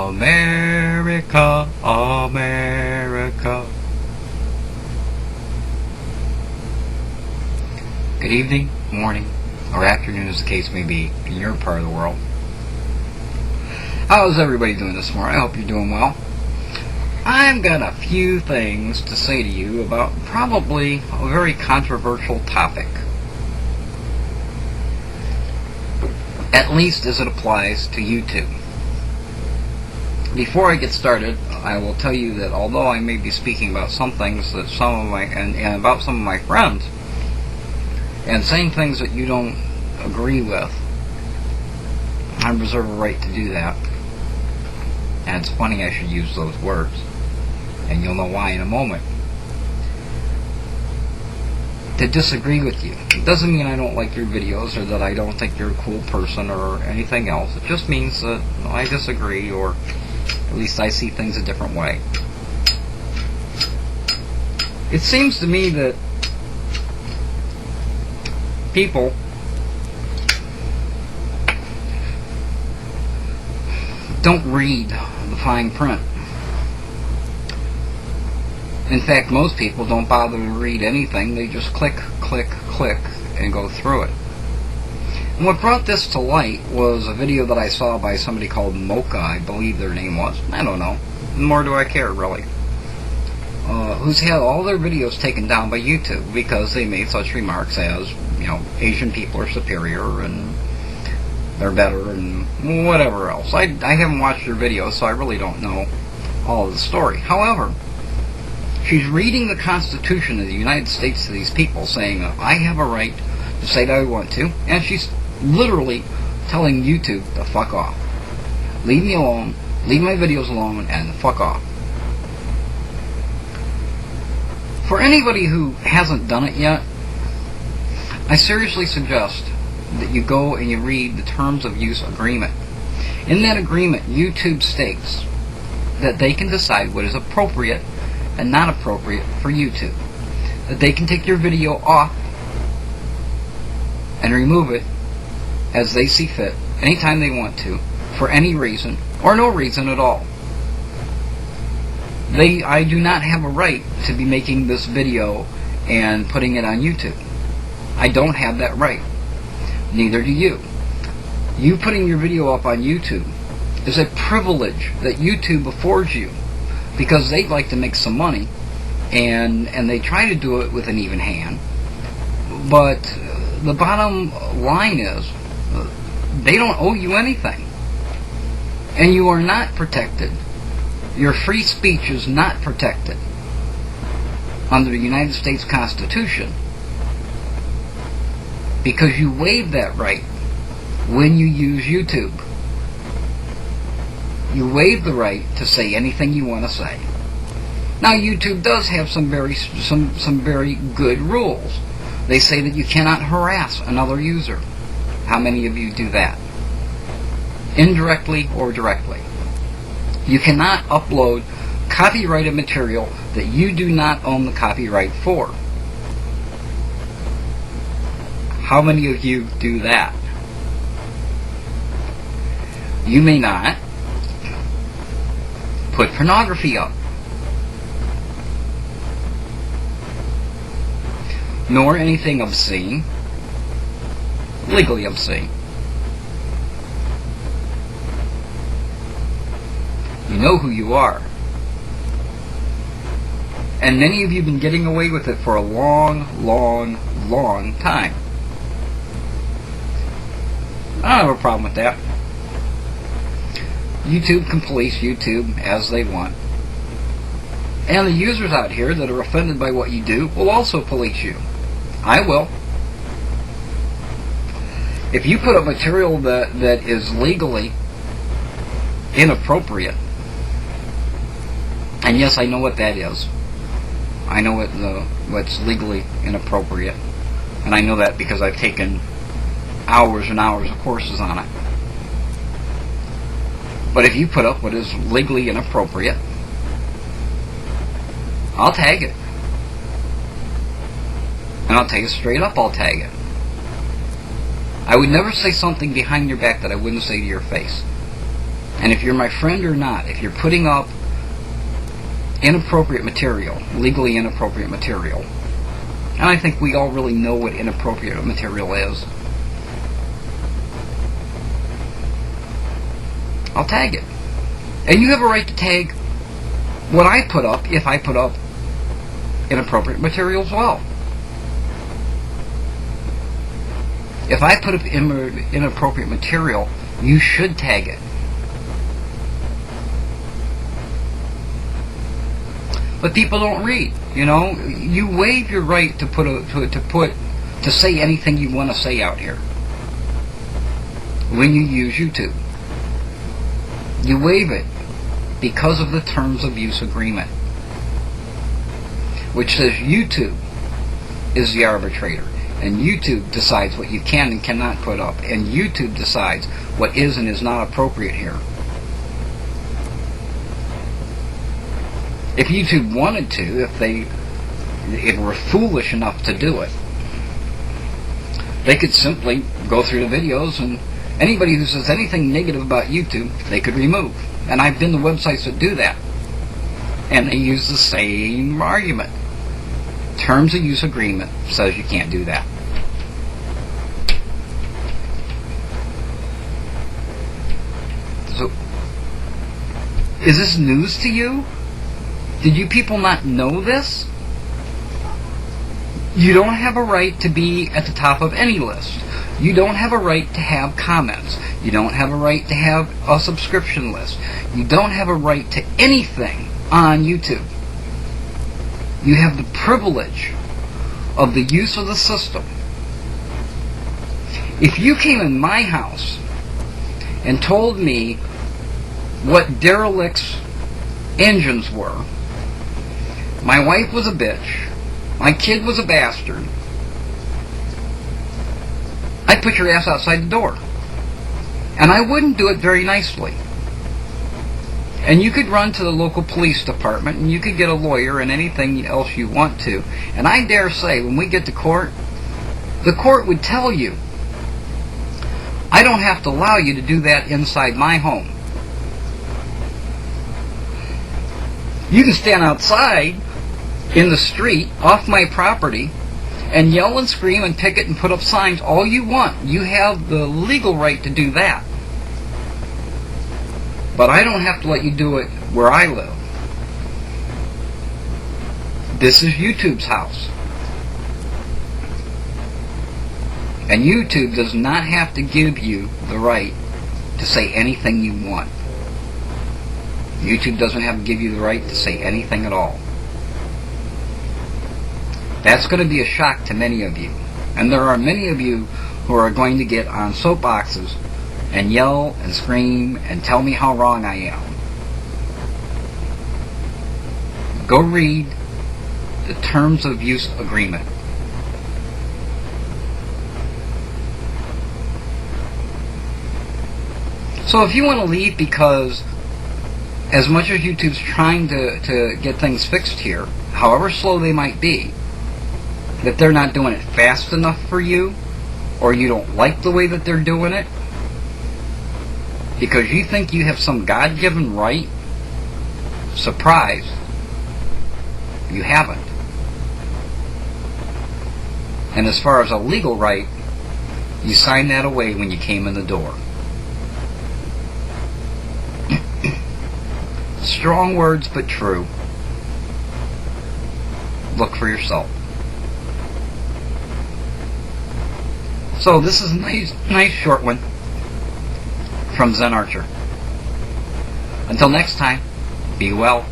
America, America. Good evening, morning, or afternoon as the case may be in your part of the world. How's everybody doing this morning? I hope you're doing well. I've got a few things to say to you about probably a very controversial topic. At least as it applies to YouTube. Before I get started, I will tell you that although I may be speaking about some things that and about some of my friends, and saying things that you don't agree with, I reserve a right to do that. And it's funny I should use those words, and you'll know why in a moment. To disagree with you. It doesn't mean I don't like your videos or that I don't think you're a cool person or anything else. It just means that I disagree, or at least I see things a different way. It seems to me that people don't read the fine print. In fact, most people don't bother to read anything. They just click, click, click, and go through it. And what brought this to light was a video that I saw by somebody called Mocha, I believe their name was. I don't know. Nor do I care, really. Who's had all their videos taken down by YouTube because they made such remarks as, Asian people are superior and they're better and whatever else. I haven't watched their videos, so I really don't know all of the story. However, she's reading the Constitution of the United States to these people, saying, I have a right to say that I want to, and she's literally telling YouTube to fuck off. Leave me alone, leave my videos alone, and fuck off. For anybody who hasn't done it yet, I seriously suggest that you go and you read the Terms of Use Agreement. In that agreement, YouTube states that they can decide what is appropriate and not appropriate for YouTube. That they can take your video off and remove it as they see fit, anytime they want to, for any reason, or no reason at all. I do not have a right to be making this video and putting it on YouTube. I don't have that right. Neither do you. You putting your video up on YouTube is a privilege that YouTube affords you, because they'd like to make some money, and they try to do it with an even hand. But the bottom line is, they don't owe you anything. And you are not protected. Your free speech is not protected under the United States Constitution, because you waive that right when you use YouTube. You waive the right to say anything you want to say. Now, YouTube does have some very good rules. They say that you cannot harass another user. How many of you do that? Indirectly or directly. You cannot upload copyrighted material that you do not own the copyright for. How many of you do that? You may not put pornography up, nor anything obscene, legally obscene. You know who you are. And many of you have been getting away with it for a long, long, long time. I don't have a problem with that. YouTube can police YouTube as they want. And the users out here that are offended by what you do will also police you. I will. If you put up material that is legally inappropriate, and yes, I know what that is. I know what's legally inappropriate. And I know that because I've taken hours and hours of courses on it. But if you put up what is legally inappropriate, I'll tag it. And I'll tell you straight up, I'll tag it. I would never say something behind your back that I wouldn't say to your face. And if you're my friend or not, if you're putting up inappropriate material, legally inappropriate material, and I think we all really know what inappropriate material is, I'll tag it. And you have a right to tag what I put up if I put up inappropriate material as well. If I put up inappropriate material, you should tag it. But people don't read. You know, you waive your right to say anything you want to say out here when you use YouTube. You waive it because of the terms of use agreement, which says YouTube is the arbitrator, and YouTube decides what you can and cannot put up, and YouTube decides what is and is not appropriate here. If YouTube wanted to, if they were foolish enough to do it, they could simply go through the videos, and anybody who says anything negative about YouTube, they could remove. And I've been to websites that do that, and they use the same argument. Terms of use agreement says you can't do that. So, is this news to you? Did you people not know this? You don't have a right to be at the top of any list. You don't have a right to have comments. You don't have a right to have a subscription list. You don't have a right to anything on YouTube. You have the privilege of the use of the system. If you came in my house and told me what derelict's engines were, my wife was a bitch, my kid was a bastard, I'd put your ass outside the door. And I wouldn't do it very nicely. And you could run to the local police department, and you could get a lawyer and anything else you want to. And I dare say, when we get to court, the court would tell you, I don't have to allow you to do that inside my home. You can stand outside in the street, off my property, and yell and scream and picket and put up signs all you want. You have the legal right to do that. But I don't have to let you do it where I live. This is YouTube's house. And YouTube does not have to give you the right to say anything you want. YouTube doesn't have to give you the right to say anything at all. That's going to be a shock to many of you. And there are many of you who are going to get on soapboxes and yell and scream and tell me how wrong I am. Go read the Terms of Use Agreement. So if you want to leave because as much as YouTube's trying to get things fixed here, however slow they might be, that they're not doing it fast enough for you, or you don't like the way that they're doing it, because you think you have some God-given right, surprise, you haven't. And as far as a legal right, you signed that away when you came in the door. Strong words, but true. Look for yourself. So this is a nice short one from Zen Archer. Until next time, be well.